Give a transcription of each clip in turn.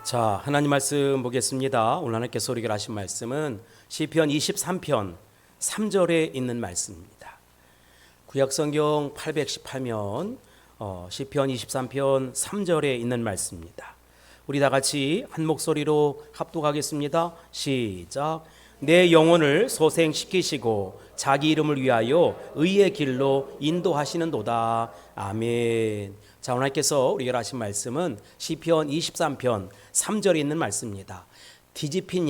자, 하나님 말씀 보겠습니다. 오늘 하나님께서 우리에게 하신 말씀은 시편 23편 3절에 있는 말씀입니다. 구약성경 818면 시편 23편 3절에 있는 말씀입니다. 우리 다 같이 한 목소리로 합독하겠습니다. 시작. 내 영혼을 소생시키시고 자기 이름을 위하여 의의 길로 인도하시는도다. 아멘. 자, 하나님께서 우리에게 하신 말씀은 시편 23편 3절에 있는 말씀입니다. 뒤집힌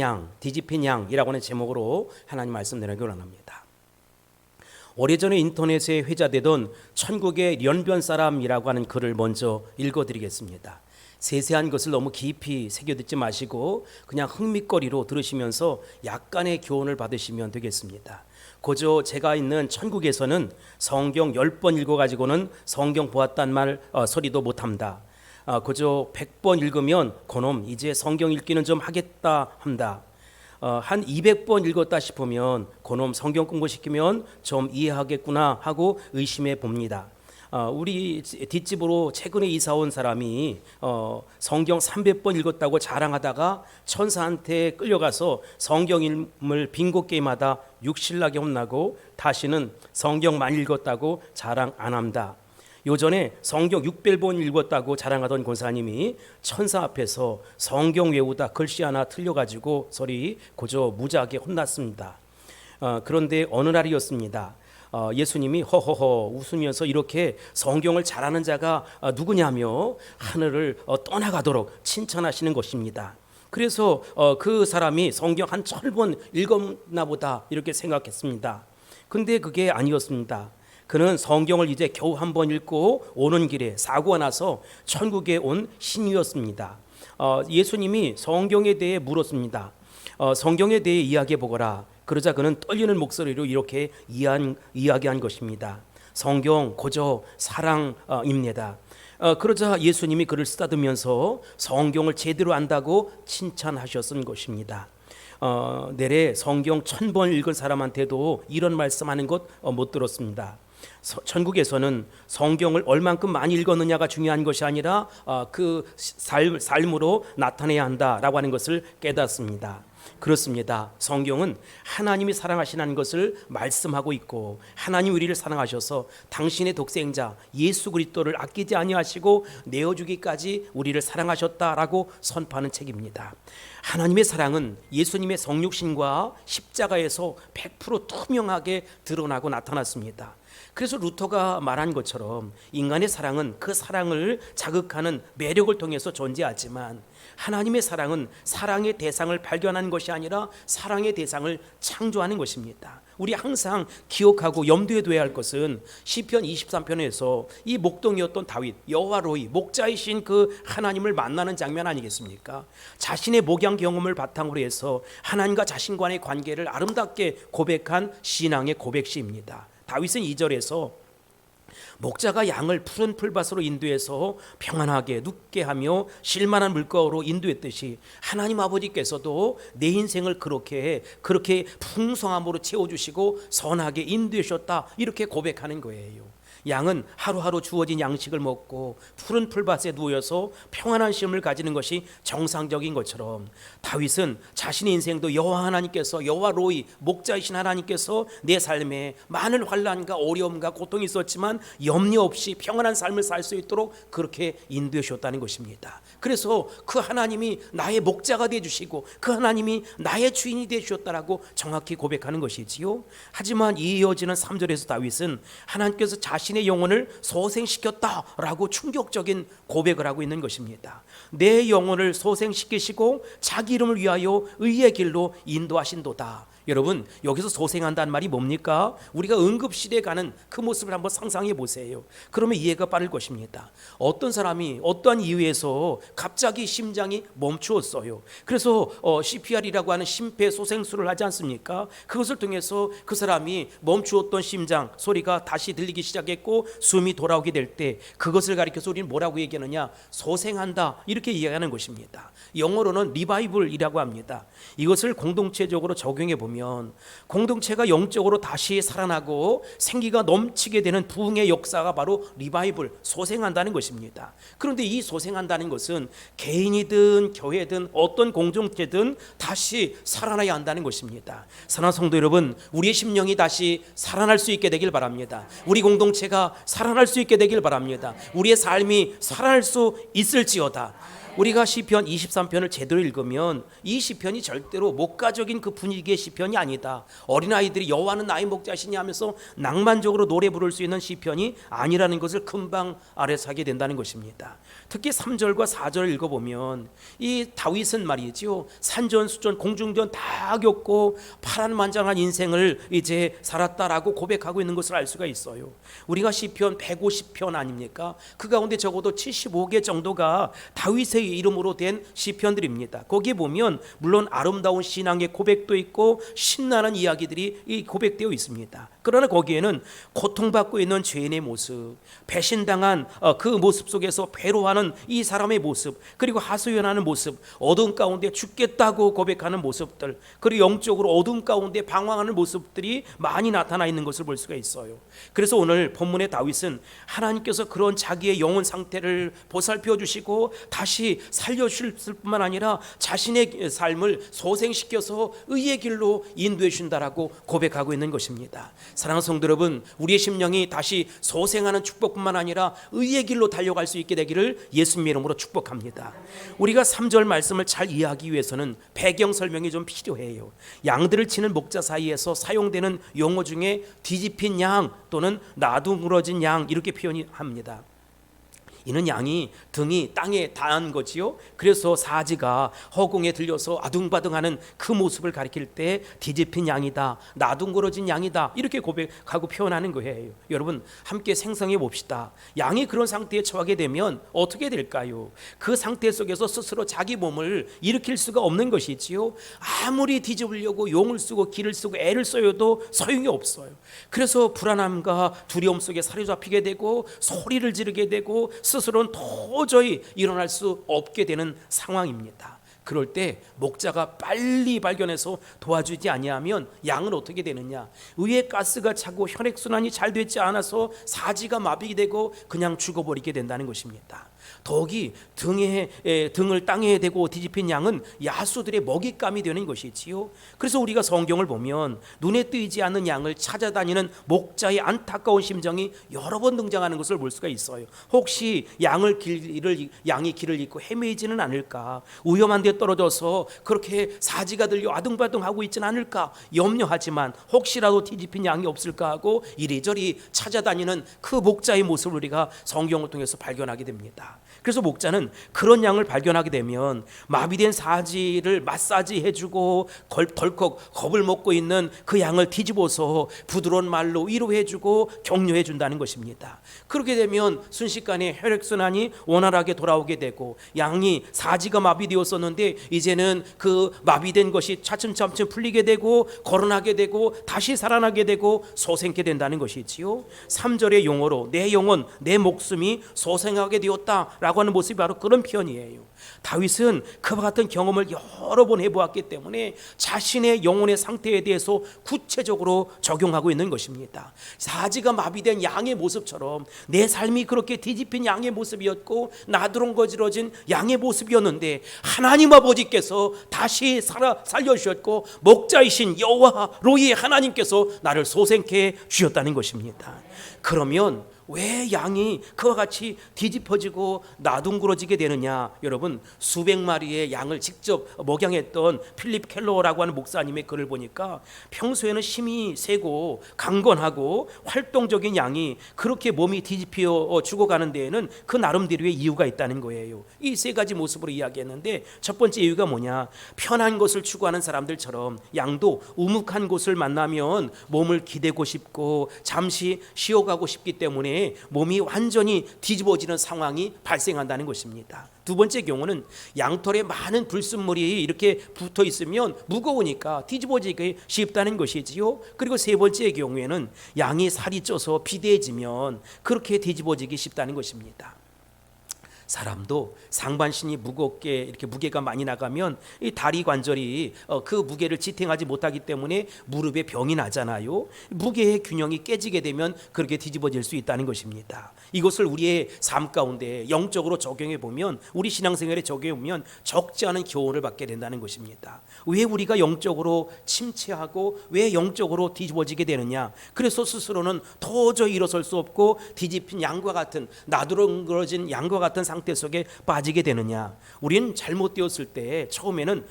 양이라고 하는 제목으로 하나님 말씀 내려가기 원합니다. 오래전에 인터넷에 회자되던 천국의 연변 사람이라고 하는 글을 먼저 읽어드리겠습니다. 세세한 것을 너무 깊이 새겨듣지 마시고 그냥 흥미거리로 들으시면서 약간의 교훈을 받으시면 되겠습니다. 고저 제가 있는 천국에서는 성경 10번 읽어가지고는 성경 보았단 말 소리도 못합니다. 고저 100번 읽으면 그놈 이제 성경 읽기는 좀 하겠다 합니다. 한 200번 읽었다 싶으면 그놈 성경 공부시키면 좀 이해하겠구나 하고 의심해 봅니다. 우리 뒷집으로 최근에 이사 온 사람이 성경 300번 읽었다고 자랑하다가 천사한테 끌려가서 성경 읽음을 빙고 게임하다 육실나게 혼나고 다시는 성경 많이 읽었다고 자랑 안 합니다. 요전에 성경 600번 읽었다고 자랑하던 권사님이 천사 앞에서 성경 외우다 글씨 하나 틀려가지고 소리 고저 무지하게 혼났습니다. 그런데 어느 날이었습니다. 예수님이 허허허 웃으면서 이렇게 성경을 잘하는 자가 누구냐며 하늘을 떠나가도록 칭찬하시는 것입니다. 그래서 그 사람이 성경 한 1000번 읽었나 보다 이렇게 생각했습니다. 근데 그게 아니었습니다. 그는 성경을 이제 겨우 한 번 읽고 오는 길에 사고가 나서 천국에 온 신이었습니다. 예수님이 성경에 대해 물었습니다. 성경에 대해 이야기해 보거라. 그러자 그는 떨리는 목소리로 이렇게 이야기한 것입니다. 성경 고저 사랑입니다. 그러자 예수님이 그를 쓰다듬으면서 성경을 제대로 안다고 칭찬하셨던 것입니다. 내래 성경 1000번 읽은 사람한테도 이런 말씀하는 것 못 들었습니다. 천국에서는 성경을 얼만큼 많이 읽었느냐가 중요한 것이 아니라 그 삶으로 나타내야 한다라고 하는 것을 깨닫습니다. 그렇습니다. 성경은 하나님이 사랑하시는 것을 말씀하고 있고 하나님 우리를 사랑하셔서 당신의 독생자 예수 그리스도를 아끼지 아니하시고 내어주기까지 우리를 사랑하셨다라고 선포하는 책입니다. 하나님의 사랑은 예수님의 성육신과 십자가에서 100% 투명하게 드러나고 나타났습니다. 그래서 루터가 말한 것처럼 인간의 사랑은 그 사랑을 자극하는 매력을 통해서 존재하지만 하나님의 사랑은 사랑의 대상을 발견하는 것이 아니라 사랑의 대상을 창조하는 것입니다. 우리 항상 기억하고 염두에 둬야 할 것은 시편 23편에서 이 목동이었던 다윗, 여호와로이 목자이신 그 하나님을 만나는 장면 아니겠습니까? 자신의 목양 경험을 바탕으로 해서 하나님과 자신 간의 관계를 아름답게 고백한 신앙의 고백시입니다. 다윗은 2절에서 목자가 양을 푸른 풀밭으로 인도해서 평안하게 눕게 하며 쉴만한 물가로 인도했듯이 하나님 아버지께서도 내 인생을 그렇게 풍성함으로 채워주시고 선하게 인도하셨다 이렇게 고백하는 거예요. 양은 하루하루 주어진 양식을 먹고 푸른 풀밭에 누워서 평안한 쉼을 가지는 것이 정상적인 것처럼 다윗은 자신의 인생도 여호와 하나님께서 여호와 로이 목자이신 하나님께서 내 삶에 많은 환난과 어려움과 고통이 있었지만 염려 없이 평안한 삶을 살 수 있도록 그렇게 인도해 주셨다는 것입니다. 그래서 그 하나님이 나의 목자가 되어 주시고 그 하나님이 나의 주인이 되어 주셨다라고 정확히 고백하는 것이지요. 하지만 이어지는 3절에서 다윗은 하나님께서 자신의 영혼을 소생시켰다라고 충격적인 고백을 하고 있는 것입니다. 내 영혼을 소생시키시고 자기 이름을 위하여 의의 길로 인도하신도다. 여러분 여기서 소생한다는 말이 뭡니까? 우리가 응급실에 가는 그 모습을 한번 상상해 보세요. 그러면 이해가 빠를 것입니다. 어떤 사람이 어떠한 이유에서 갑자기 심장이 멈추었어요. 그래서 CPR이라고 하는 심폐소생술을 하지 않습니까? 그것을 통해서 그 사람이 멈추었던 심장 소리가 다시 들리기 시작했고 숨이 돌아오게 될 때 그것을 가리켜서 우리는 뭐라고 얘기하느냐? 소생한다 이렇게 이야기하는 것입니다. 영어로는 리바이블이라고 합니다. 이것을 공동체적으로 적용해 보면 보면 공동체가 영적으로 다시 살아나고 생기가 넘치게 되는 부흥의 역사가 바로 리바이벌, 소생한다는 것입니다. 그런데 이 소생한다는 것은 개인이든 교회든 어떤 공동체든 다시 살아나야 한다는 것입니다. 사랑하는 성도 여러분, 우리의 심령이 다시 살아날 수 있게 되길 바랍니다. 우리 공동체가 살아날 수 있게 되길 바랍니다. 우리의 삶이 살아날 수 있을지어다. 우리가 시편 23편을 제대로 읽으면 이 시편이 절대로 목가적인 그 분위기의 시편이 아니다. 어린아이들이 여호와는 나의 목자시니 하면서 낭만적으로 노래 부를 수 있는 시편이 아니라는 것을 금방 알아서 하게 된다는 것입니다. 특히 3절과 4절을 읽어보면 이 다윗은 말이지요, 산전수전 공중전 다 겪고 파란만장한 인생을 이제 살았다라고 고백하고 있는 것을 알 수가 있어요. 우리가 시편 150편 아닙니까? 그 가운데 적어도 75개 정도가 다윗의 이름으로 된 시편들입니다. 거기에 보면 물론 아름다운 신앙의 고백도 있고 신나는 이야기들이 고백되어 있습니다. 그러나 거기에는 고통받고 있는 죄인의 모습, 배신당한 그 모습 속에서 괴로워하는 이 사람의 모습, 그리고 하소연하는 모습, 어둠 가운데 죽겠다고 고백하는 모습들, 그리고 영적으로 어둠 가운데 방황하는 모습들이 많이 나타나 있는 것을 볼 수가 있어요. 그래서 오늘 본문의 다윗은 하나님께서 그런 자기의 영혼 상태를 보살펴 주시고 다시 살려주실 뿐만 아니라 자신의 삶을 소생시켜서 의의 길로 인도해 주신다라고 고백하고 있는 것입니다. 사랑하는 성도 여러분, 우리의 심령이 다시 소생하는 축복뿐만 아니라 의의 길로 달려갈 수 있게 되기를 예수님의 이름으로 축복합니다. 우리가 3절 말씀을 잘 이해하기 위해서는 배경 설명이 좀 필요해요. 양들을 치는 목자 사이에서 사용되는 용어 중에 뒤집힌 양 또는 나둥그러진 양 이렇게 표현합니다. 이는 양이 등이 땅에 닿은 거지요. 그래서 사지가 허공에 들려서 아둥바둥하는 그 모습을 가리킬 때 뒤집힌 양이다, 나둥그러진 양이다 이렇게 고백하고 표현하는 거예요. 여러분 함께 생성해 봅시다. 양이 그런 상태에 처하게 되면 어떻게 될까요? 그 상태 속에서 스스로 자기 몸을 일으킬 수가 없는 것이지요. 아무리 뒤집으려고 용을 쓰고 기를 쓰고 애를 써도 소용이 없어요. 그래서 불안함과 두려움 속에 사로잡히게 되고 소리를 지르게 되고 스스로는 도저히 일어날 수 없게 되는 상황입니다. 그럴 때 목자가 빨리 발견해서 도와주지 아니하면 양은 어떻게 되느냐? 위에 가스가 차고 혈액순환이 잘 되지 않아서 사지가 마비되고 그냥 죽어버리게 된다는 것입니다. 더욱이 등을 땅에 대고 뒤집힌 양은 야수들의 먹잇감이 되는 것이지요. 그래서 우리가 성경을 보면 눈에 띄지 않는 양을 찾아다니는 목자의 안타까운 심정이 여러 번 등장하는 것을 볼 수가 있어요. 혹시 양이 길을 잃고 헤매지는 않을까? 위험한 데 떨어져서 그렇게 사지가 들려 아둥바둥하고 있지는 않을까 염려하지만 혹시라도 뒤집힌 양이 없을까 하고 이리저리 찾아다니는 그 목자의 모습을 우리가 성경을 통해서 발견하게 됩니다. 그래서 목자는 그런 양을 발견하게 되면 마비된 사지를 마사지해주고 덜컥 겁을 먹고 있는 그 양을 뒤집어서 부드러운 말로 위로해주고 격려해준다는 것입니다. 그렇게 되면 순식간에 혈액순환이 원활하게 돌아오게 되고 양이 사지가 마비되었었는데 이제는 그 마비된 것이 차츰차츰 풀리게 되고 거론하게 되고 다시 살아나게 되고 소생케 된다는 것이지요. 3절의 용어로 내 영혼 내 목숨이 소생하게 되었다라고 하는 모습이 바로 그런 표현이에요. 다윗은 그와 같은 경험을 여러 번 해보았기 때문에 자신의 영혼의 상태에 대해서 구체적으로 적용하고 있는 것입니다. 사지가 마비된 양의 모습처럼 내 삶이 그렇게 뒤집힌 양의 모습이었고 나두렁거지러진 양의 모습이었는데 하나님 아버지께서 다시 살려주셨고 목자이신 여호와 로이의 하나님께서 나를 소생케 주셨다는 것입니다. 그러면 왜 양이 그와 같이 뒤집어지고 나둥그러지게 되느냐? 여러분 수백 마리의 양을 직접 목양했던 필립 켈러라고 하는 목사님의 글을 보니까 평소에는 힘이 세고 강건하고 활동적인 양이 그렇게 몸이 뒤집혀 죽어가는 데에는 그 나름대로의 이유가 있다는 거예요. 이 세 가지 모습으로 이야기했는데 첫 번째 이유가 뭐냐? 편한 것을 추구하는 사람들처럼 양도 우묵한 곳을 만나면 몸을 기대고 싶고 잠시 쉬어가고 싶기 때문에 몸이 완전히 뒤집어지는 상황이 발생한다는 것입니다. 두 번째 경우는 양털에 많은 불순물이 이렇게 붙어 있으면 무거우니까 뒤집어지기 쉽다는 것이지요. 그리고 세 번째 경우에는 양이 살이 쪄서 비대해지면 그렇게 뒤집어지기 쉽다는 것입니다. 사람도 상반신이 무겁게 이렇게 무게가 많이 나가면 이 다리 관절이 그 무게를 지탱하지 못하기 때문에 무릎에 병이 나잖아요. 무게의 균형이 깨지게 되면 그렇게 뒤집어질 수 있다는 것입니다. 이것을 우리의 삶 가운데 영적으로 적용해 보면, 우리 신앙생활에 적용해 보면 적지 않은 교훈을 받게 된다는 것입니다. 왜 우리가 영적으로 침체하고 왜 영적으로 뒤집어지게 되느냐? 그래서 스스로는 도저히 일어설 수 없고 뒤집힌 양과 같은, 나드렁거려진 양과 같은 상태 속에 빠지게 되느냐? 우리는 잘못되었을 때 처음에는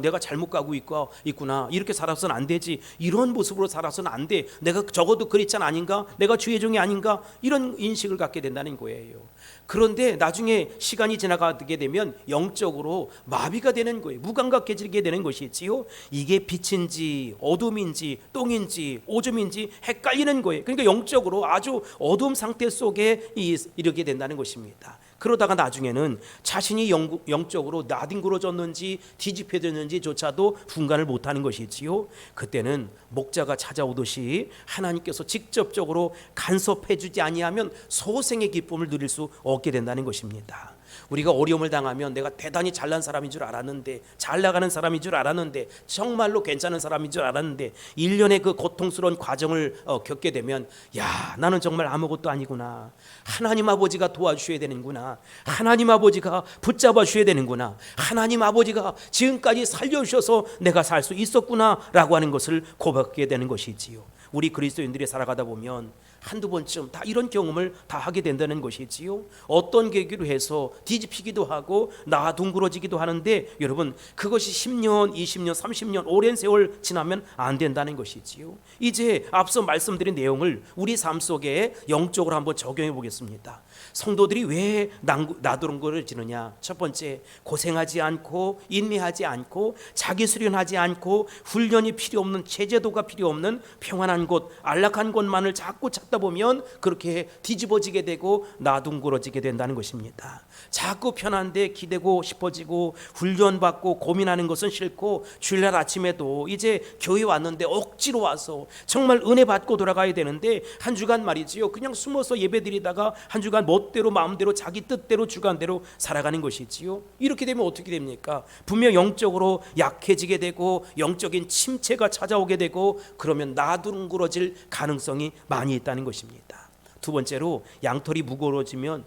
내가 잘못 가고 있구나, 이렇게 살아서는 안 되지, 이런 모습으로 살아서는 안 돼, 내가 적어도 그리스찬 아닌가, 내가 주의 종이 아닌가, 이런 인식을 갖게 된다는 거예요. 그런데 나중에 시간이 지나가게 되면 영적으로 마비가 되는 거예요. 무감각해지게 되는 것이지요. 이게 빛인지 어둠인지 똥인지 오줌인지 헷갈리는 거예요. 그러니까 영적으로 아주 어두운 상태 속에 이르게 된다는 것입니다. 그러다가 나중에는 자신이 영적으로 나뒹굴어졌는지 뒤집혀졌는지조차도 분간을 못하는 것이지요. 그때는 목자가 찾아오듯이 하나님께서 직접적으로 간섭해주지 아니하면 소생의 기쁨을 누릴 수 없게 된다는 것입니다. 우리가 어려움을 당하면 내가 대단히 잘난 사람인 줄 알았는데, 잘 나가는 사람인 줄 알았는데, 정말로 괜찮은 사람인 줄 알았는데 1년의 그 고통스러운 과정을 겪게 되면, 야, 나는 정말 아무것도 아니구나, 하나님 아버지가 도와주셔야 되는구나, 하나님 아버지가 붙잡아 주셔야 되는구나, 하나님 아버지가 지금까지 살려주셔서 내가 살 수 있었구나 라고 하는 것을 고백하게 되는 것이지요. 우리 그리스도인들이 살아가다 보면 한두 번쯤 다 이런 경험을 다 하게 된다는 것이지요. 어떤 계기로 해서 뒤집히기도 하고 나둥그러지기도 하는데, 여러분, 그것이 10년, 20년, 30년 오랜 세월 지나면 안 된다는 것이지요. 이제 앞서 말씀드린 내용을 우리 삶 속에 영적으로 한번 적용해 보겠습니다. 성도들이 왜 나둥그러지느냐? 첫 번째, 고생하지 않고 인내하지 않고 자기 수련하지 않고 훈련이 필요 없는, 제재도가 필요 없는 평안한 곳, 안락한 곳만을 자꾸 찾다 보면 그렇게 뒤집어지게 되고 나둥그러지게 된다는 것입니다. 자꾸 편한데 기대고 싶어지고 훈련받고 고민하는 것은 싫고, 주일날 아침에도 이제 교회 왔는데 억지로 와서 정말 은혜 받고 돌아가야 되는데 한 주간 말이지요, 그냥 숨어서 예배드리다가 한 주간 멋대로 마음대로 자기 뜻대로 주관대로 살아가는 것이지요. 이렇게 되면 어떻게 됩니까? 분명 영적으로 약해지게 되고 영적인 침체가 찾아오게 되고, 그러면 나둥그러질 가능성이 많이 있다는 것입니다. 두 번째로, 양털이 무거워지면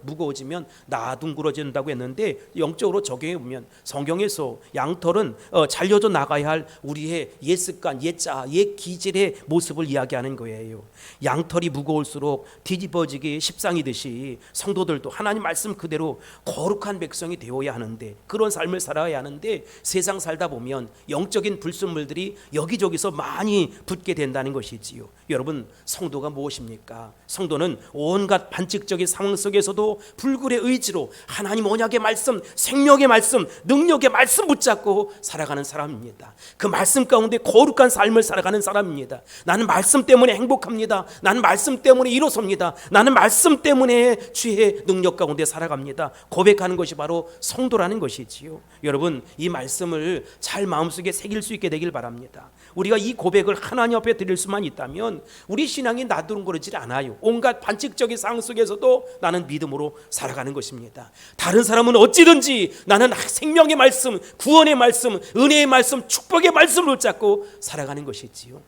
나둥그러진다고 했는데, 영적으로 적용해 보면 성경에서 양털은 잘려져 나가야 할 우리의 옛 습관, 옛 기질의 모습을 이야기하는 거예요. 양털이 무거울수록 뒤집어지기 십상이듯이 성도들도 하나님 말씀 그대로 거룩한 백성이 되어야 하는데, 그런 삶을 살아야 하는데, 세상 살다 보면 영적인 불순물들이 여기저기서 많이 붙게 된다는 것이지요. 여러분, 성도가 무엇입니까? 성도는 온갖 반칙적인 상황 속에서도 불굴의 의지로 하나님 언약의 말씀, 생명의 말씀, 능력의 말씀 붙잡고 살아가는 사람입니다. 그 말씀 가운데 거룩한 삶을 살아가는 사람입니다. 나는 말씀 때문에 행복합니다. 나는 말씀 때문에 일어섭니다. 나는 말씀 때문에 주의 능력 가운데 살아갑니다. 고백하는 것이 바로 성도라는 것이지요. 여러분, 이 말씀을 잘 마음속에 새길 수 있게 되길 바랍니다. 우리가 이 고백을 하나님 앞에 드릴 수만 있다면 우리 신앙이 나둥그러지지 않아요. 온갖 반칙적인 상황 속에서도 나는 믿음으로 살아가는 것입니다. 다른 사람은 어찌든지 나는 생명의 말씀, 구원의 말씀, 은혜의 말씀, 축복의 말씀을 붙잡고 살아가는 것이지요.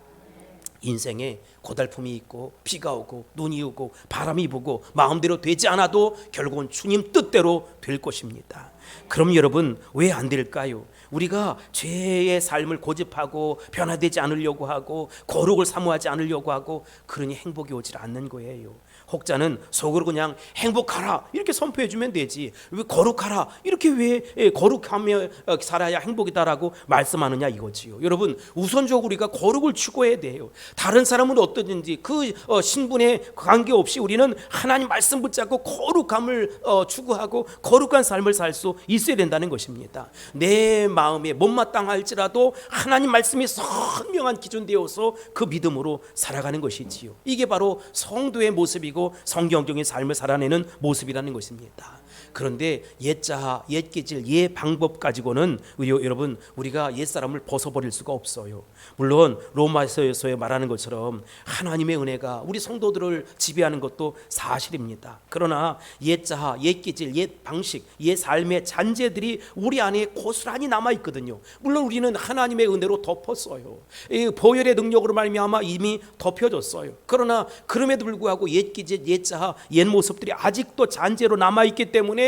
인생에 고달픔이 있고 비가 오고 눈이 오고 바람이 불고 마음대로 되지 않아도 결국은 주님 뜻대로 될 것입니다. 그럼 여러분, 왜 안 될까요? 우리가 죄의 삶을 고집하고 변화되지 않으려고 하고 거룩을 사모하지 않으려고 하고, 그러니 행복이 오질 않는 거예요. 혹자는 속으로 그냥 행복하라 이렇게 선포해 주면 되지, 왜 거룩하라 이렇게 왜 거룩하며 살아야 행복이다라고 말씀하느냐 이거지요. 여러분, 우선적으로 우리가 거룩을 추구해야 돼요. 다른 사람은 어떠든지 그 신분에 관계없이 우리는 하나님 말씀 붙잡고 거룩함을 추구하고 거룩한 삶을 살 수 있어야 된다는 것입니다. 내 마음에 못마땅할지라도 하나님 말씀이 선명한 기준 되어서 그 믿음으로 살아가는 것이지요. 이게 바로 성도의 모습이고 성경적인 삶을 살아내는 모습이라는 것입니다. 그런데 옛자하, 옛기질, 옛 방법 가지고는 여러분 우리가 옛사람을 벗어버릴 수가 없어요. 물론 로마서에서 말하는 것처럼 하나님의 은혜가 우리 성도들을 지배하는 것도 사실입니다. 그러나 옛자하, 옛기질, 옛 방식, 옛 삶의 잔재들이 우리 안에 고스란히 남아있거든요. 물론 우리는 하나님의 은혜로 덮었어요. 이 보혈의 능력으로 말미암아 이미 덮여졌어요. 그러나 그럼에도 불구하고 옛기질, 옛자하, 옛 모습들이 아직도 잔재로 남아있기 때문에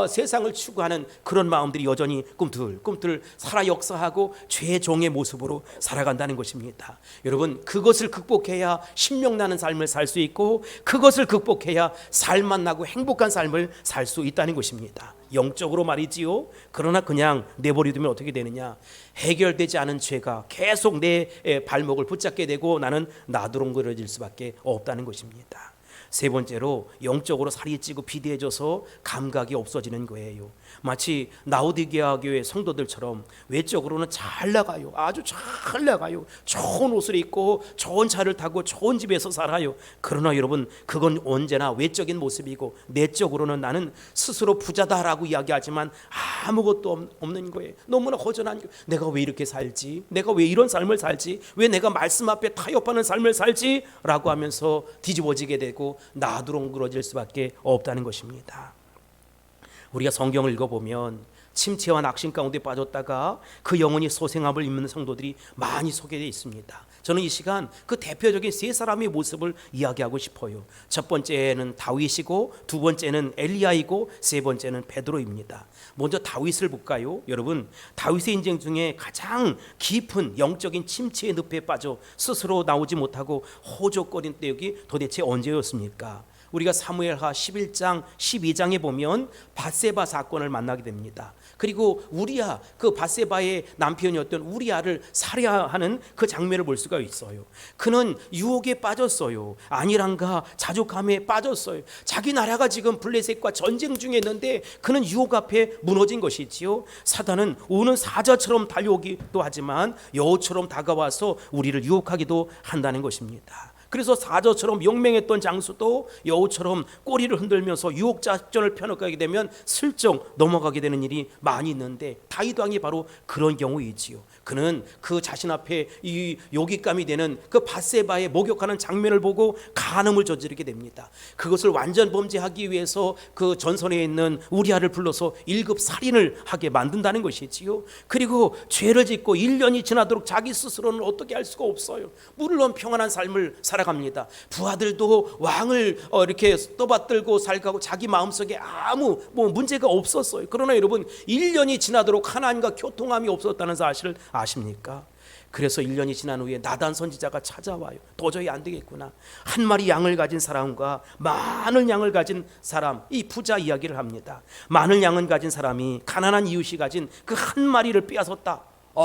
세상을 추구하는 그런 마음들이 여전히 꿈틀꿈틀 살아 역사하고 죄의 종의 모습으로 살아간다는 것입니다. 여러분, 그것을 극복해야 신명나는 삶을 살 수 있고, 그것을 극복해야 살만 나고 행복한 삶을 살 수 있다는 것입니다. 영적으로 말이지요. 그러나 그냥 내버려두면 어떻게 되느냐? 해결되지 않은 죄가 계속 내 발목을 붙잡게 되고 나는 나두렁거려질 수밖에 없다는 것입니다. 세 번째로 영적으로 살이 찌고 비대해져서 감각이 없어지는 거예요. 마치 라오디게아 교회 성도들처럼 외적으로는 잘 나가요. 아주 잘 나가요. 좋은 옷을 입고 좋은 차를 타고 좋은 집에서 살아요. 그러나 여러분, 그건 언제나 외적인 모습이고 내적으로는 나는 스스로 부자다라고 이야기하지만 아무것도 없는 거예요. 너무나 허전한 거예요. 내가 왜 이렇게 살지? 내가 왜 이런 삶을 살지? 왜 내가 말씀 앞에 타협하는 삶을 살지? 라고 하면서 뒤집어지게 되고 나두렁그러질 수밖에 없다는 것입니다. 우리가 성경을 읽어보면 침체와 낙심 가운데 빠졌다가 그 영혼이 소생함을 입는 성도들이 많이 소개되어 있습니다. 저는 이 시간 그 대표적인 세 사람의 모습을 이야기하고 싶어요. 첫 번째는 다윗이고, 두 번째는 엘리야이고, 세 번째는 베드로입니다. 먼저 다윗을 볼까요? 여러분, 다윗의 인생 중에 가장 깊은 영적인 침체의 늪에 빠져 스스로 나오지 못하고 호적거린 때역이 도대체 언제였습니까? 우리가 사무엘하 11장 12장에 보면 밧세바 사건을 만나게 됩니다. 그리고 우리야, 그 밧세바의 남편이었던 우리야를 살해하는 그 장면을 볼 수가 있어요. 그는 유혹에 빠졌어요. 안일함과 자족함에 빠졌어요. 자기 나라가 지금 블레셋과 전쟁 중에 있는데 그는 유혹 앞에 무너진 것이지요. 사단은 우는 사자처럼 달려오기도 하지만 여우처럼 다가와서 우리를 유혹하기도 한다는 것입니다. 그래서 사자처럼 용맹했던 장수도 여우처럼 꼬리를 흔들면서 유혹 작전을 펴나가게 되면 슬쩍 넘어가게 되는 일이 많이 있는데 다윗 왕이 바로 그런 경우이지요. 그는 그 자신 앞에 이 요깃감이 되는 그 밧세바의 목욕하는 장면을 보고 간음을 저지르게 됩니다. 그것을 완전 범죄하기 위해서 그 전선에 있는 우리아를 불러서 1급 살인을 하게 만든다는 것이지요. 그리고 죄를 짓고 1년이 지나도록 자기 스스로는 어떻게 할 수가 없어요. 물론 평안한 삶을 살아갑니다. 부하들도 왕을 이렇게 떠받들고 살가고 자기 마음속에 아무 문제가 없었어요. 그러나 여러분, 1년이 지나도록 하나님과 교통함이 없었다는 사실을 아십니까? 그래서 1년이 지난 후에 나단 선지자가 찾아와요. 도저히 안 되겠구나. 한 마리 양을 가진 사람과 많은 양을 가진 사람, 이 부자 이야기를 합니다. 많은 양을 가진 사람이 가난한 이웃이 가진 그 한 마리를 빼앗았다.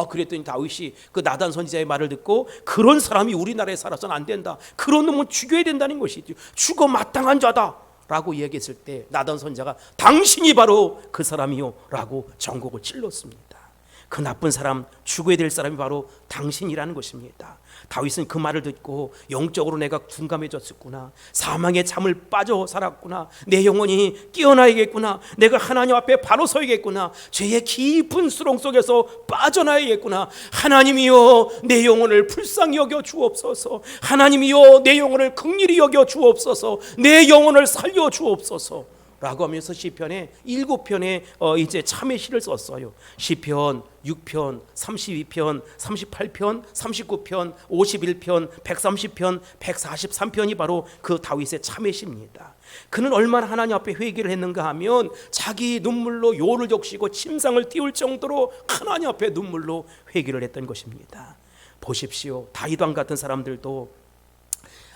그랬더니 다윗이 그 나단 선지자의 말을 듣고 그런 사람이 우리나라에 살아서는 안 된다. 그런 놈은 죽여야 된다는 것이죠. 죽어 마땅한 자다 라고 얘기했을 때 나단 선지자가 당신이 바로 그 사람이요 라고 전곡을 찔렀습니다. 그 나쁜 사람, 죽어야 될 사람이 바로 당신이라는 것입니다. 다윗은 그 말을 듣고 영적으로 내가 둔감해졌었구나. 사망의 잠을 빠져 살았구나. 내 영혼이 깨어나야겠구나. 내가 하나님 앞에 바로 서야겠구나. 죄의 깊은 수렁 속에서 빠져나야겠구나. 하나님이여, 내 영혼을 불쌍히 여겨 주옵소서. 하나님이여, 내 영혼을 긍휼히 여겨 주옵소서. 내 영혼을 살려 주옵소서 라고 하면서 시편에 7편의 이제 참회 시를 썼어요. 시편 6편, 32편, 38편, 39편, 51편, 130편, 143편이 바로 그 다윗의 참회 시입니다. 그는 얼마나 하나님 앞에 회개를 했는가 하면 자기 눈물로 요를 적시고 침상을 띄울 정도로 하나님 앞에 눈물로 회개를 했던 것입니다. 보십시오. 다윗 왕 같은 사람들도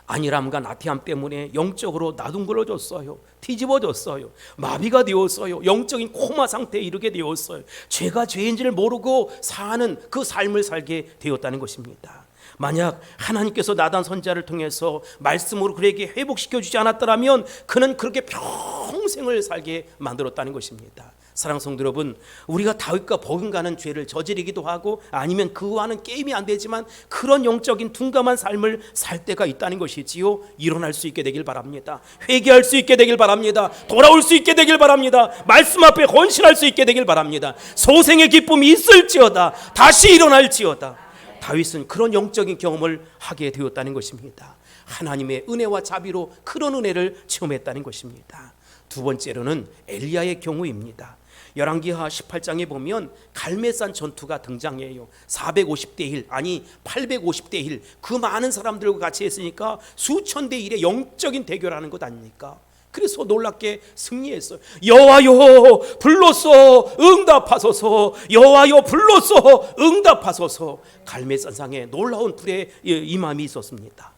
안일함과 나태함 때문에 영적으로 나둥그러졌어요. 뒤집어졌어요. 마비가 되었어요. 영적인 코마 상태에 이르게 되었어요. 죄가 죄인지를 모르고 사는 그 삶을 살게 되었다는 것입니다. 만약 하나님께서 나단 선지자를 통해서 말씀으로 그에게 회복시켜 주지 않았더라면 그는 그렇게 평생을 살게 만들었다는 것입니다. 사랑하는 성도 여러분, 우리가 다윗과 버금가는 죄를 저지르기도 하고 아니면 그와는 게임이 안 되지만 그런 영적인 둔감한 삶을 살 때가 있다는 것이지요. 일어날 수 있게 되길 바랍니다. 회개할 수 있게 되길 바랍니다. 돌아올 수 있게 되길 바랍니다. 말씀 앞에 헌신할 수 있게 되길 바랍니다. 소생의 기쁨이 있을지어다 다시 일어날지어다. 다윗은 그런 영적인 경험을 하게 되었다는 것입니다. 하나님의 은혜와 자비로 그런 은혜를 체험했다는 것입니다. 두 번째로는 엘리야의 경우입니다. 열왕기하 18장에 보면 갈멜산 전투가 등장해요. 450대 1 아니 850대 1 그 많은 사람들과 같이 했으니까 수천 대 1의 영적인 대결하는 것 아닙니까? 그래서 놀랍게 승리했어요. 여호와여 불로써 응답하소서, 여호와여 불로써 응답하소서. 갈멜산상에 놀라운 불의 임함이 있었습니다.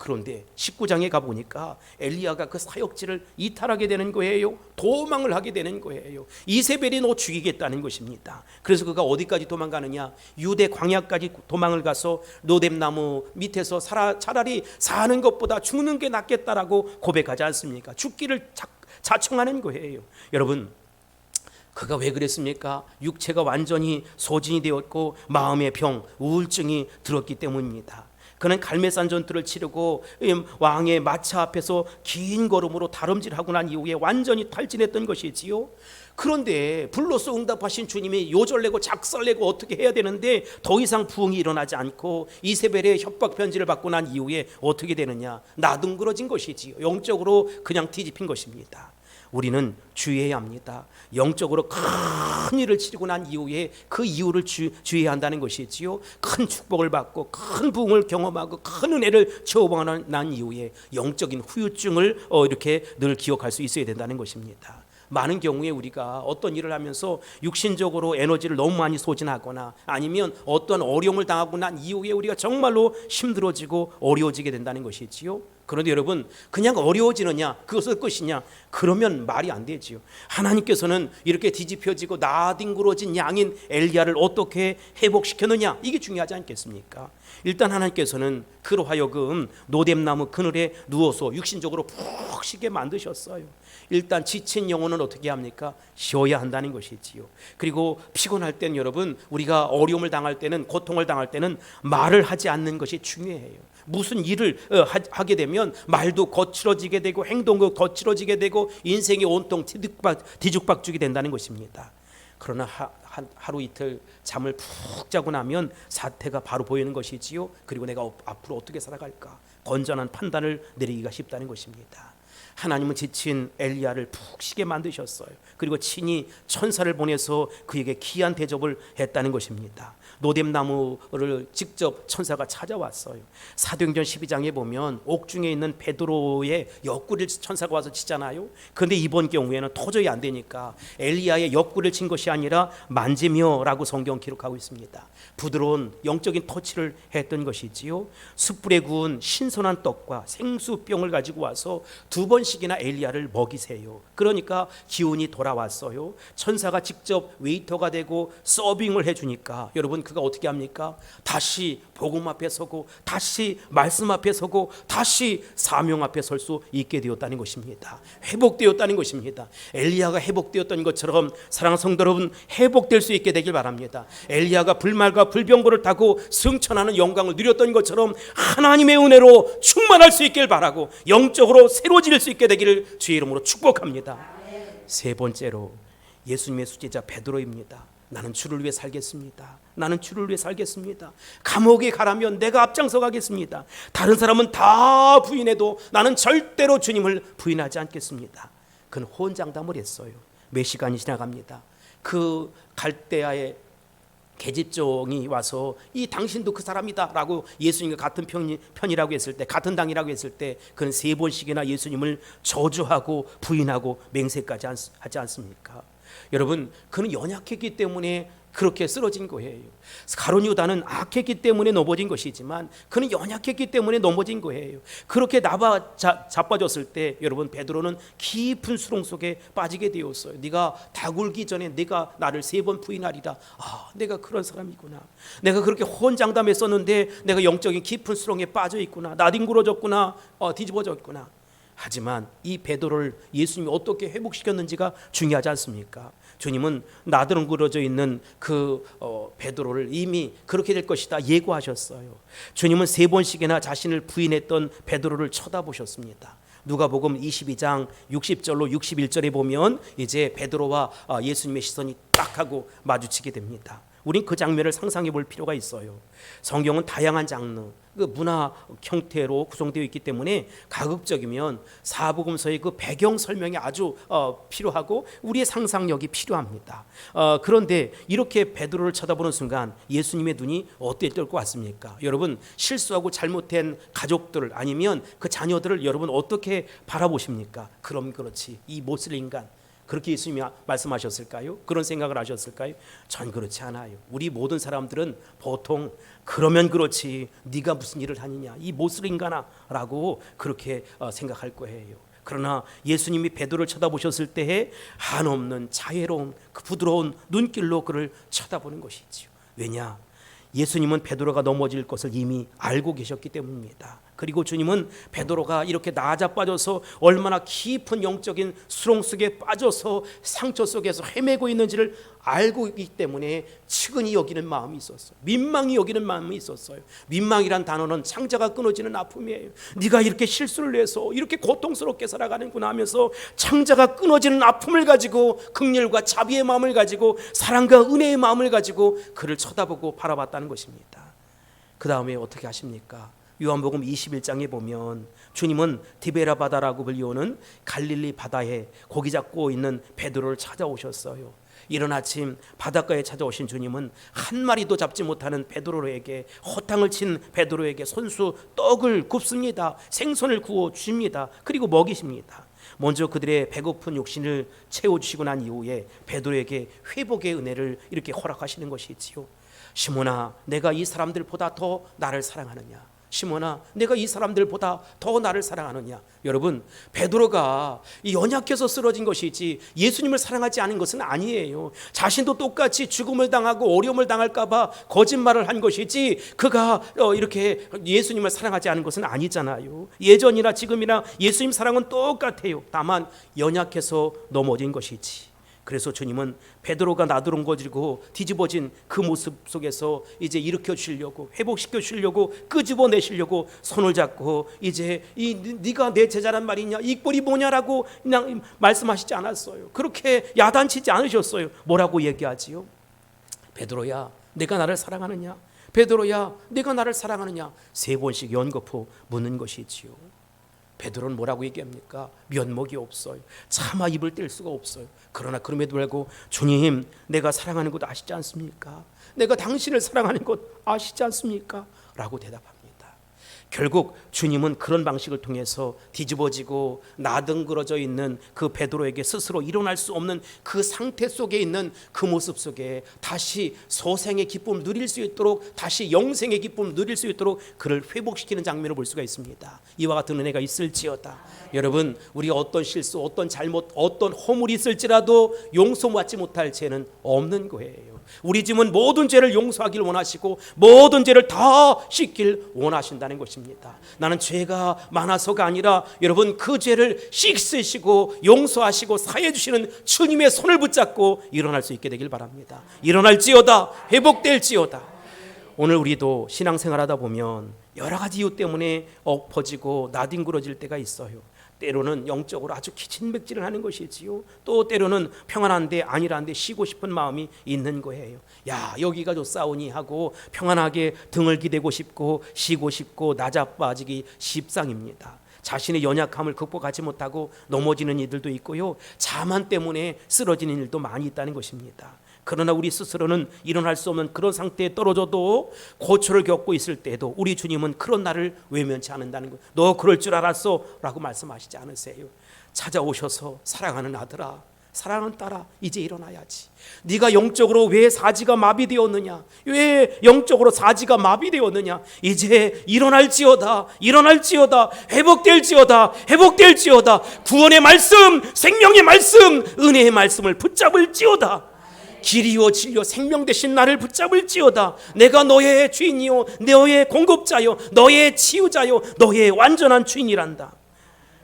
그런데 19장에 가보니까 엘리야가 그 사역지를 이탈하게 되는 거예요. 도망을 하게 되는 거예요. 이세벨이 너 죽이겠다는 것입니다. 그래서 그가 어디까지 도망가느냐, 유대 광야까지 도망을 가서 노뎀나무 밑에서 차라리 사는 것보다 죽는 게 낫겠다라고 고백하지 않습니까? 죽기를 자청하는 거예요. 여러분, 그가 왜 그랬습니까? 육체가 완전히 소진이 되었고 마음의 병, 우울증이 들었기 때문입니다. 그는 갈멜산 전투를 치르고 왕의 마차 앞에서 긴 걸음으로 다름질하고 난 이후에 완전히 탈진했던 것이지요. 그런데 불로써 응답하신 주님이 요절내고 작살내고 어떻게 해야 되는데 더 이상 부흥이 일어나지 않고 이세벨의 협박 편지를 받고 난 이후에 어떻게 되느냐, 나둥그러진 것이지요. 영적으로 그냥 뒤집힌 것입니다. 우리는 주의해야 합니다. 영적으로 큰 일을 치르고 난 이후에 그 이유를 주의해야 한다는 것이지요. 큰 축복을 받고 큰 부흥을 경험하고 큰 은혜를 체험하고 난 이후에 영적인 후유증을 이렇게 늘 기억할 수 있어야 된다는 것입니다. 많은 경우에 우리가 어떤 일을 하면서 육신적으로 에너지를 너무 많이 소진하거나 아니면 어떤 어려움을 당하고 난 이후에 우리가 정말로 힘들어지고 어려워지게 된다는 것이지요. 그런데 여러분, 그냥 어려워지느냐 그것을 끝이냐, 그러면 말이 안 되지요. 하나님께서는 이렇게 뒤집혀지고 나뒹굴어진 양인 엘리야를 어떻게 회복시켰느냐, 이게 중요하지 않겠습니까? 일단 하나님께서는 그로 하여금 노뎀나무 그늘에 누워서 육신적으로 푹 쉬게 만드셨어요. 일단 지친 영혼은 어떻게 합니까? 쉬어야 한다는 것이지요. 그리고 피곤할 때는 여러분, 우리가 어려움을 당할 때는, 고통을 당할 때는 말을 하지 않는 것이 중요해요. 무슨 일을 하게 되면 말도 거칠어지게 되고 행동도 거칠어지게 되고 인생이 온통 뒤죽박죽이 된다는 것입니다. 그러나 하루 이틀 잠을 푹 자고 나면 사태가 바로 보이는 것이지요. 그리고 내가 앞으로 어떻게 살아갈까, 건전한 판단을 내리기가 쉽다는 것입니다. 하나님은 지친 엘리야를 푹 쉬게 만드셨어요. 그리고 친히 천사를 보내서 그에게 귀한 대접을 했다는 것입니다. 노뎀나무를 직접 천사가 찾아왔어요. 사도행전 12장에 보면 옥중에 있는 베드로의 옆구리를 천사가 와서 치잖아요. 그런데 이번 경우에는 도저히 안 되니까 엘리야의 옆구리를 친 것이 아니라 만지며라고 성경 기록하고 있습니다. 부드러운 영적인 터치를 했던 것이지요. 숯불에 구운 신선한 떡과 생수병을 가지고 와서 2번씩이나 엘리야를 먹이세요. 그러니까 기운이 돌아왔어요. 천사가 직접 웨이터가 되고 서빙을 해주니까 여러분, 그가 어떻게 합니까? 다시 복음 앞에 서고 다시 말씀 앞에 서고 다시 사명 앞에 설 수 있게 되었다는 것입니다. 회복되었다는 것입니다. 엘리야가 회복되었던 것처럼 사랑하는 성도 여러분, 회복될 수 있게 되길 바랍니다. 엘리야가 불말과 불병거를 타고 승천하는 영광을 누렸던 것처럼 하나님의 은혜로 충만할 수 있길 바라고 영적으로 새로워질 수 있게 되기를 주의 이름으로 축복합니다. 세 번째로 예수님의 수제자 베드로입니다. 나는 주를 위해 살겠습니다. 나는 주를 위해 살겠습니다. 감옥에 가라면 내가 앞장서 가겠습니다. 다른 사람은 다 부인해도 나는 절대로 주님을 부인하지 않겠습니다. 그는 호언장담을 했어요. 몇 시간이 지나갑니다. 그 갈대아의 계집종이 와서 이 당신도 그 사람이다 라고 예수님과 같은 편이라고 했을 때, 같은 당이라고 했을 때 그는 3번씩이나 예수님을 저주하고 부인하고 맹세까지 하지 않습니까? 여러분, 그는 연약했기 때문에 그렇게 쓰러진 거예요. 가룟 유다는 악했기 때문에 넘어진 것이지만 그는 연약했기 때문에 넘어진 거예요. 그렇게 자빠졌을 때 여러분, 베드로는 깊은 수렁 속에 빠지게 되었어요. 네가 다 굴기 전에 네가 나를 3번 부인하리라. 내가 그런 사람이구나. 내가 그렇게 호언장담했었는데 내가 영적인 깊은 수렁에 빠져 있구나. 나뒹굴어졌구나. 뒤집어졌구나. 하지만 이 베드로를 예수님이 어떻게 회복시켰는지가 중요하지 않습니까? 주님은 나드렁거려져 있는 그 베드로를 이미 그렇게 될 것이다 예고하셨어요. 주님은 3번씩이나 자신을 부인했던 베드로를 쳐다보셨습니다. 누가복음 22장 60절로 61절에 보면 이제 베드로와 예수님의 시선이 딱 하고 마주치게 됩니다. 우린 그 장면을 상상해 볼 필요가 있어요. 성경은 다양한 장르, 그 문화 형태로 구성되어 있기 때문에 가급적이면 사복음서의 그 배경 설명이 아주 필요하고 우리의 상상력이 필요합니다. 그런데 이렇게 베드로를 쳐다보는 순간 예수님의 눈이 어땠을 것 같습니까? 여러분, 실수하고 잘못된 가족들 아니면 그 자녀들을 여러분 어떻게 바라보십니까? 그럼 그렇지, 이 못쓸 인간, 그렇게 예수님이 말씀하셨을까요? 그런 생각을 하셨을까요? 전 그렇지 않아요. 우리 모든 사람들은 보통 그러면 그렇지, 네가 무슨 일을 하느냐, 이 못쓸 인간아 라고 그렇게 생각할 거예요. 그러나 예수님이 베드로를 쳐다보셨을 때에 한없는 자애로운 그 부드러운 눈길로 그를 쳐다보는 것이지요. 왜냐? 예수님은 베드로가 넘어질 것을 이미 알고 계셨기 때문입니다. 그리고 주님은 베드로가 이렇게 나자빠져서 얼마나 깊은 영적인 수렁 속에 빠져서 상처 속에서 헤매고 있는지를 알고 있기 때문에 측은히 여기는 마음이 있었어요. 민망히 여기는 마음이 있었어요. 민망이란 단어는 창자가 끊어지는 아픔이에요. 네가 이렇게 실수를 해서 이렇게 고통스럽게 살아가는구나 하면서 창자가 끊어지는 아픔을 가지고 긍휼과 자비의 마음을 가지고 사랑과 은혜의 마음을 가지고 그를 쳐다보고 바라봤다는 것입니다. 그 다음에 어떻게 하십니까? 요한복음 21장에 보면 주님은 디베라 바다라고 불리우는 갈릴리 바다에 고기 잡고 있는 베드로를 찾아오셨어요. 이른 아침 바닷가에 찾아오신 주님은 한 마리도 잡지 못하는 베드로에게, 허탕을 친 베드로에게 손수 떡을 굽습니다. 생선을 구워 주십니다. 그리고 먹이십니다. 먼저 그들의 배고픈 육신을 채워주시고 난 이후에 베드로에게 회복의 은혜를 이렇게 허락하시는 것이지요. 시몬아, 내가 이 사람들보다 더 나를 사랑하느냐? 시몬아, 내가 이 사람들보다 더 나를 사랑하느냐? 여러분, 베드로가 연약해서 쓰러진 것이지 예수님을 사랑하지 않은 것은 아니에요. 자신도 똑같이 죽음을 당하고 어려움을 당할까 봐 거짓말을 한 것이지 그가 이렇게 예수님을 사랑하지 않은 것은 아니잖아요. 예전이나 지금이나 예수님 사랑은 똑같아요. 다만 연약해서 넘어진 것이지. 그래서 주님은 베드로가 나드렁거리고 뒤집어진 그 모습 속에서 이제 일으켜 주시려고, 회복시켜 주시려고, 끄집어내시려고 손을 잡고 이제 네가 내 제자란 말이냐, 이 꼴이 뭐냐라고 그냥 말씀하시지 않았어요. 그렇게 야단치지 않으셨어요. 뭐라고 얘기하지요? 베드로야, 내가 나를 사랑하느냐? 베드로야, 내가 나를 사랑하느냐? 3번씩 연거푸 묻는 것이지요. 베드로는 뭐라고 얘기합니까? 면목이 없어요. 차마 입을 뗄 수가 없어요. 그러나 그럼에도 불구하고 주님, 내가 사랑하는 것 아시지 않습니까? 내가 당신을 사랑하는 것 아시지 않습니까? 라고 대답합니다. 결국 주님은 그런 방식을 통해서 뒤집어지고 나등그러져 있는 그 베드로에게 스스로 일어날 수 없는 그 상태 속에 있는 그 모습 속에 다시 소생의 기쁨을 누릴 수 있도록, 다시 영생의 기쁨을 누릴 수 있도록 그를 회복시키는 장면을 볼 수가 있습니다. 이와 같은 은혜가 있을지어다. 여러분, 우리 어떤 실수, 어떤 잘못, 어떤 허물이 있을지라도 용서받지 못할 죄는 없는 거예요. 우리 주님은 모든 죄를 용서하길 원하시고 모든 죄를 다 씻길 원하신다는 것입니다. 나는 죄가 많아서가 아니라 여러분, 그 죄를 씻으시고 용서하시고 사해 주시는 주님의 손을 붙잡고 일어날 수 있게 되길 바랍니다. 일어날지어다, 회복될지어다. 오늘 우리도 신앙생활하다 보면 여러 가지 이유 때문에 엎어지고 나뒹굴어질 때가 있어요. 때로는 영적으로 아주 기진맥진을 하는 것이지요. 또 때로는 평안한데 아니란데 쉬고 싶은 마음이 있는 거예요. 야, 여기가 좋사오니 하고 평안하게 등을 기대고 싶고 쉬고 싶고 나자빠지기 십상입니다. 자신의 연약함을 극복하지 못하고 넘어지는 이들도 있고요, 자만 때문에 쓰러지는 일도 많이 있다는 것입니다. 그러나 우리 스스로는 일어날 수 없는 그런 상태에 떨어져도 고초를 겪고 있을 때에도 우리 주님은 그런 나를 외면치 않는다는 것. 너 그럴 줄 알았어? 라고 말씀하시지 않으세요. 찾아오셔서 사랑하는 아들아, 사랑하는 딸아, 이제 일어나야지. 네가 영적으로 왜 사지가 마비되었느냐? 왜 영적으로 사지가 마비되었느냐? 이제 일어날지어다, 일어날지어다, 회복될지어다, 회복될지어다. 구원의 말씀, 생명의 말씀, 은혜의 말씀을 붙잡을지어다. 길이요 진리요 생명 되신 나를 붙잡을지어다. 내가 너의 주인이요, 너의 공급자요, 너의 치유자요, 너의 완전한 주인이란다.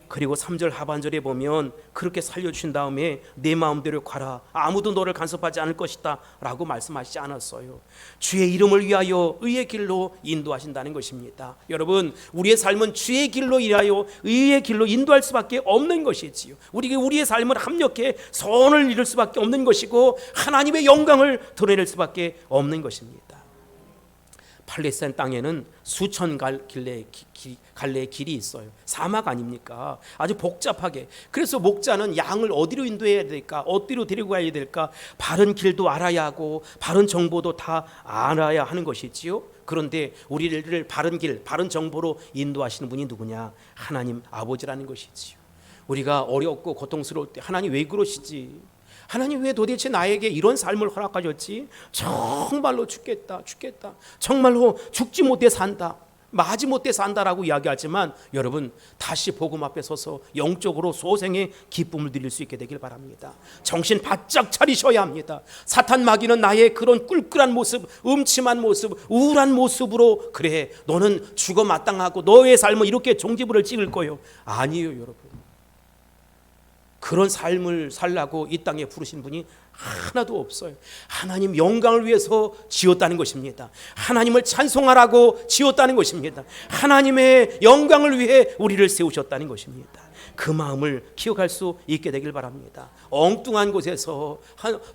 그리고 3절 하반절에 보면 그렇게 살려주신 다음에 내 마음대로 가라, 아무도 너를 간섭하지 않을 것이다 라고 말씀하시지 않았어요. 주의 이름을 위하여 의의 길로 인도하신다는 것입니다. 여러분, 우리의 삶은 주의 길로 인하여 의의 길로 인도할 수밖에 없는 것이지요. 우리의 삶을 합력해 선을 이룰 수밖에 없는 것이고 하나님의 영광을 드러낼 수밖에 없는 것입니다. 팔레스타인 땅에는 수천 갈래의 길이 있어요. 사막 아닙니까? 아주 복잡하게. 그래서 목자는 양을 어디로 인도해야 될까, 어디로 데리고 가야 될까, 바른 길도 알아야 하고 바른 정보도 다 알아야 하는 것이지요. 그런데 우리를 바른 길, 바른 정보로 인도하시는 분이 누구냐? 하나님 아버지라는 것이지요. 우리가 어렵고 고통스러울 때 하나님 왜 그러시지? 하나님 왜 도대체 나에게 이런 삶을 허락하셨지? 정말로 죽겠다. 정말로 죽지 못해 산다, 마지 못해 산다라고 이야기하지만 여러분, 다시 복음 앞에 서서 영적으로 소생의 기쁨을 누릴 수 있게 되길 바랍니다. 정신 바짝 차리셔야 합니다. 사탄 마귀는 나의 그런 꿀꿀한 모습, 음침한 모습, 우울한 모습으로 그래 너는 죽어 마땅하고 너의 삶은 이렇게 종지부를 찍을 거예요. 아니에요 여러분. 그런 삶을 살라고 이 땅에 부르신 분이 하나도 없어요. 하나님 영광을 위해서 지었다는 것입니다. 하나님을 찬송하라고 지었다는 것입니다. 하나님의 영광을 위해 우리를 세우셨다는 것입니다. 그 마음을 기억할 수 있게 되길 바랍니다. 엉뚱한 곳에서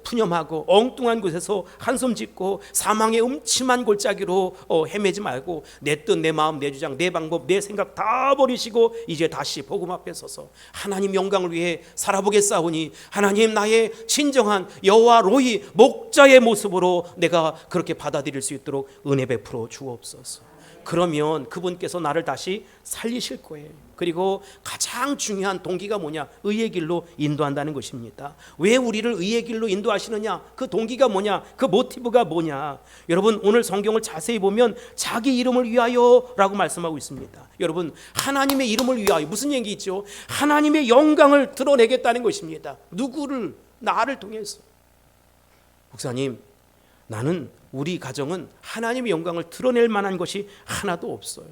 푸념하고 엉뚱한 곳에서 한숨 짓고 사망의 음침한 골짜기로 헤매지 말고 내 뜻, 내 마음, 내 주장, 내 방법, 내 생각 다 버리시고 이제 다시 복음 앞에 서서 하나님 영광을 위해 살아보겠사오니 하나님 나의 진정한 여호와 로히 목자의 모습으로 내가 그렇게 받아들일 수 있도록 은혜 베풀어 주옵소서. 그러면 그분께서 나를 다시 살리실 거예요. 그리고 가장 중요한 동기가 뭐냐? 의의 길로 인도한다는 것입니다. 왜 우리를 의의 길로 인도하시느냐? 그 동기가 뭐냐? 그 모티브가 뭐냐? 여러분, 오늘 성경을 자세히 보면 자기 이름을 위하여 라고 말씀하고 있습니다. 여러분, 하나님의 이름을 위하여 무슨 얘기죠? 하나님의 영광을 드러내겠다는 것입니다. 누구를? 나를 통해서. 목사님, 나는 우리 가정은 하나님의 영광을 드러낼 만한 것이 하나도 없어요.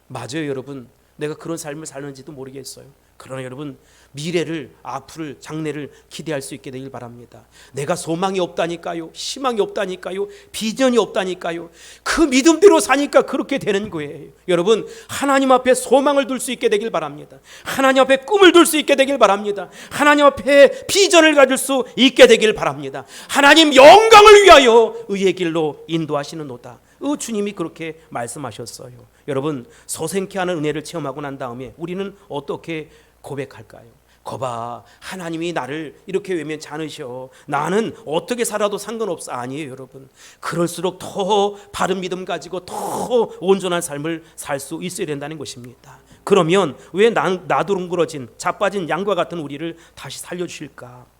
맞아요 여러분. 내가 그런 삶을 사는지도 모르겠어요. 그러나 여러분, 미래를, 앞을, 장래를 기대할 수 있게 되길 바랍니다. 내가 소망이 없다니까요, 희망이 없다니까요, 비전이 없다니까요. 그 믿음대로 사니까 그렇게 되는 거예요. 여러분, 하나님 앞에 소망을 둘 수 있게 되길 바랍니다. 하나님 앞에 꿈을 둘 수 있게 되길 바랍니다. 하나님 앞에 비전을 가질 수 있게 되길 바랍니다. 하나님 영광을 위하여 의의 길로 인도하시는도다. 주님이 그렇게 말씀하셨어요. 여러분, 소생케 하는 은혜를 체험하고 난 다음에 우리는 어떻게 고백할까요? 거봐, 하나님이 나를 이렇게 외면치 않으셔. 나는 어떻게 살아도 상관없어. 아니에요 여러분. 그럴수록 더 바른 믿음 가지고 더 온전한 삶을 살 수 있어야 된다는 것입니다. 그러면 왜 나두렁그러진 자빠진 양과 같은 우리를 다시 살려주실까?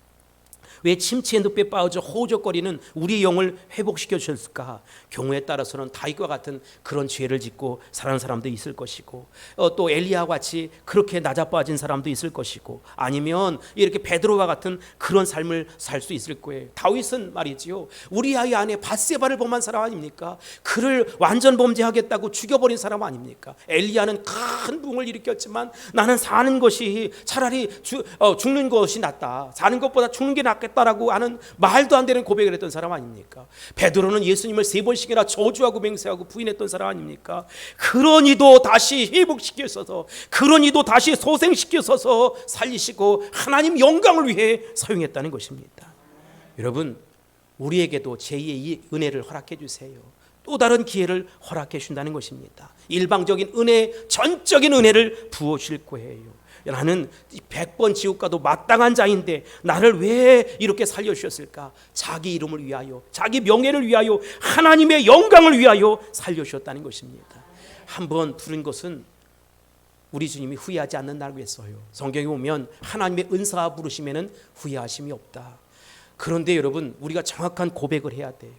왜 침체의 늪에 빠져 호적거리는 우리의 영을 회복시켜 주셨을까? 경우에 따라서는 다윗과 같은 그런 죄를 짓고 살아는 사람도 있을 것이고, 또 엘리야와 같이 그렇게 낮아빠진 사람도 있을 것이고, 아니면 이렇게 베드로와 같은 그런 삶을 살 수 있을 거예요. 다윗은 말이지요, 우리아의 아내 밧세바를 범한 사람 아닙니까? 그를 완전 범죄하겠다고 죽여버린 사람 아닙니까? 엘리야는 큰 붕을 일으켰지만 나는 사는 것이 차라리 죽는 것이 낫다, 사는 것보다 죽는 게 낫겠다 라고 하는 말도 안 되는 고백을 했던 사람 아닙니까? 베드로는 예수님을 3번씩이나 저주하고 맹세하고 부인했던 사람 아닙니까? 그런 이도 다시 회복시켜서, 그런 이도 다시 소생시켜서 살리시고 하나님 영광을 위해 사용했다는 것입니다. 여러분, 우리에게도 제2의 은혜를 허락해 주세요. 또 다른 기회를 허락해 주신다는 것입니다. 일방적인 은혜, 전적인 은혜를 부어주실 거예요. 나는 100번 지옥 가도 마땅한 자인데 나를 왜 이렇게 살려주셨을까? 자기 이름을 위하여, 자기 명예를 위하여, 하나님의 영광을 위하여 살려주셨다는 것입니다. 한번 부른 것은 우리 주님이 후회하지 않는다고 했어요. 성경에 보면 하나님의 은사 부르심에는 후회하심이 없다. 그런데 여러분, 우리가 정확한 고백을 해야 돼요.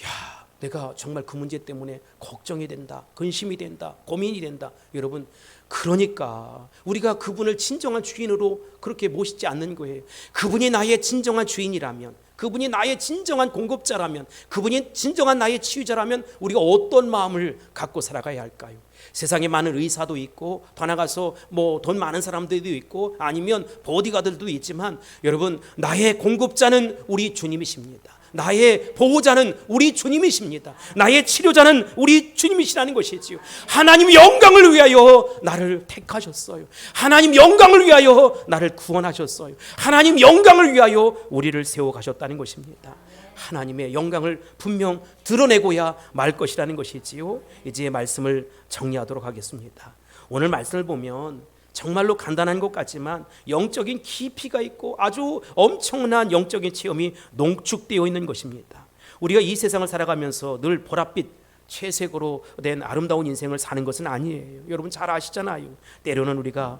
야, 내가 정말 그 문제 때문에 걱정이 된다, 근심이 된다, 고민이 된다. 여러분, 그러니까 우리가 그분을 진정한 주인으로 그렇게 모시지 않는 거예요. 그분이 나의 진정한 주인이라면, 그분이 나의 진정한 공급자라면, 그분이 진정한 나의 치유자라면 우리가 어떤 마음을 갖고 살아가야 할까요? 세상에 많은 의사도 있고 더 나가서 뭐 돈 많은 사람들도 있고 아니면 보디가들도 있지만, 여러분, 나의 공급자는 우리 주님이십니다. 나의 보호자는 우리 주님이십니다. 나의 치료자는 우리 주님이시라는 것이지요. 하나님 영광을 위하여 나를 택하셨어요. 하나님 영광을 위하여 나를 구원하셨어요. 하나님 영광을 위하여 우리를 세워가셨다는 것입니다. 하나님의 영광을 분명 드러내고야 말 것이라는 것이지요. 이제 말씀을 정리하도록 하겠습니다. 오늘 말씀을 보면 정말로 간단한 것 같지만 영적인 깊이가 있고 아주 엄청난 영적인 체험이 농축되어 있는 것입니다. 우리가 이 세상을 살아가면서 늘 보랏빛 채색으로 된 아름다운 인생을 사는 것은 아니에요. 여러분 잘 아시잖아요. 때로는 우리가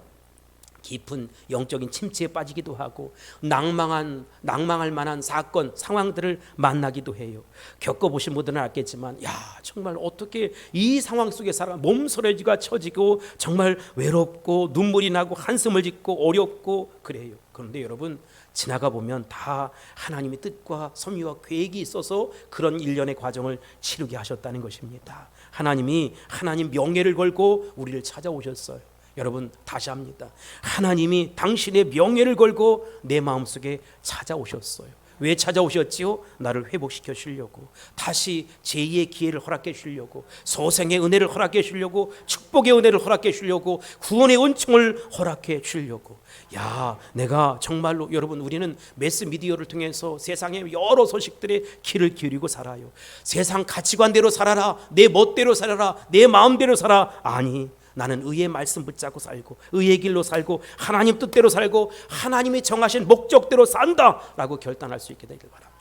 깊은 영적인 침체에 빠지기도 하고 낭망할 만한 사건, 상황들을 만나기도 해요. 겪어보신 분들은 알겠지만, 야, 정말 어떻게 이 상황 속에 살아, 몸서리가 처지고 정말 외롭고 눈물이 나고 한숨을 짓고 어렵고 그래요. 그런데 여러분, 지나가 보면 다 하나님의 뜻과 섭리와 계획이 있어서 그런 일련의 과정을 치르게 하셨다는 것입니다. 하나님 명예를 걸고 우리를 찾아오셨어요. 여러분, 다시 합니다. 하나님이 당신의 명예를 걸고 내 마음속에 찾아오셨어요. 왜 찾아오셨지요? 나를 회복시켜 주려고, 다시 제2의 기회를 허락해 주려고, 소생의 은혜를 허락해 주려고, 축복의 은혜를 허락해 주려고, 구원의 은총을 허락해 주려고. 야, 내가 정말로, 여러분, 우리는 매스미디어를 통해서 세상의 여러 소식들에 귀를 기울이고 살아요. 세상 가치관대로 살아라, 내 멋대로 살아라, 내 마음대로 살아. 아니, 나는 의의 말씀 붙잡고 살고 의의 길로 살고 하나님 뜻대로 살고 하나님이 정하신 목적대로 산다라고 결단할 수 있게 되길 바랍니다.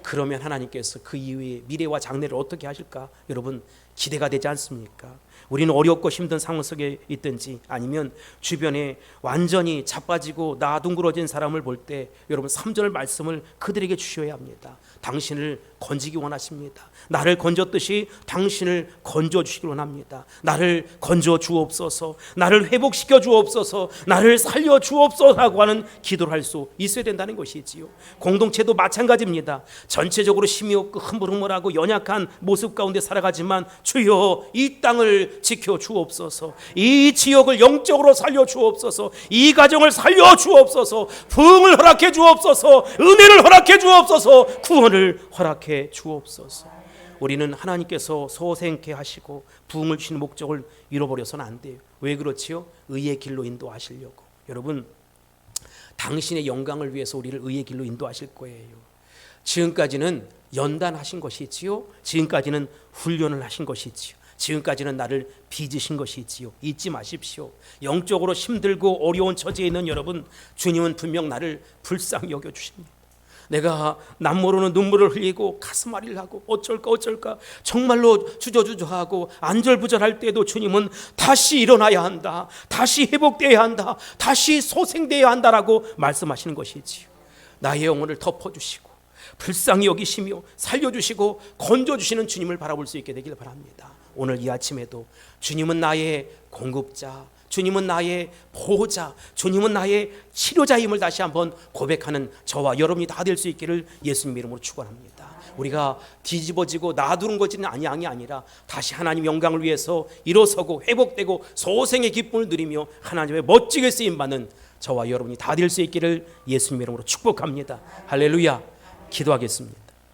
그러면 하나님께서 그 이후에 미래와 장래를 어떻게 하실까? 여러분, 기대가 되지 않습니까? 우리는 어렵고 힘든 상황 속에 있든지 아니면 주변에 완전히 자빠지고 나둥그러진 사람을 볼 때 여러분 3절 말씀을 그들에게 주셔야 합니다. 당신을 건지기 원하십니다. 나를 건졌듯이 당신을 건져 주시기 원합니다. 나를 건져 주옵소서, 나를 회복시켜 주옵소서, 나를 살려 주옵소서라고 하는 기도를 할 수 있어야 된다는 것이지요. 공동체도 마찬가지입니다. 전체적으로 힘이 없고 흐물흐물하고 연약한 모습 가운데 살아가지만 주여 이 땅을 지켜 주옵소서, 이 지역을 영적으로 살려 주옵소서, 이 가정을 살려 주옵소서, 부흥을 허락해 주옵소서, 은혜를 허락해 주옵소서, 구원을 허락해 주옵소서. 우리는 하나님께서 소생케 하시고 부흥을 주시는 목적을 잃어버려서는 안 돼요. 왜 그렇지요? 의의 길로 인도하시려고. 여러분, 당신의 영광을 위해서 우리를 의의 길로 인도하실 거예요. 지금까지는 연단하신 것이지요. 지금까지는 훈련을 하신 것이지요. 지금까지는 나를 빚으신 것이지요. 잊지 마십시오. 영적으로 힘들고 어려운 처지에 있는 여러분, 주님은 분명 나를 불쌍히 여겨주십니다. 내가 남모르는 눈물을 흘리고 가슴앓이를 하고 어쩔까 정말로 주저주저하고 안절부절할 때도 주님은 다시 일어나야 한다, 다시 회복되어야 한다, 다시 소생되어야 한다라고 말씀하시는 것이지요. 나의 영혼을 덮어주시고 불쌍히 여기시며 살려주시고 건져주시는 주님을 바라볼 수 있게 되길 바랍니다. 오늘 이 아침에도 주님은 나의 공급자, 주님은 나의 보호자, 주님은 나의 치료자임을 다시 한번 고백하는 저와 여러분이 다 될 수 있기를 예수님 이름으로 축원합니다. 우리가 뒤집어지고 놔두는 것이 아니라 다시 하나님 영광을 위해서 일어서고 회복되고 소생의 기쁨을 누리며 하나님의 멋지게 쓰임받는 저와 여러분이 다 될 수 있기를 예수님 이름으로 축복합니다. 할렐루야. 기도하겠습니다.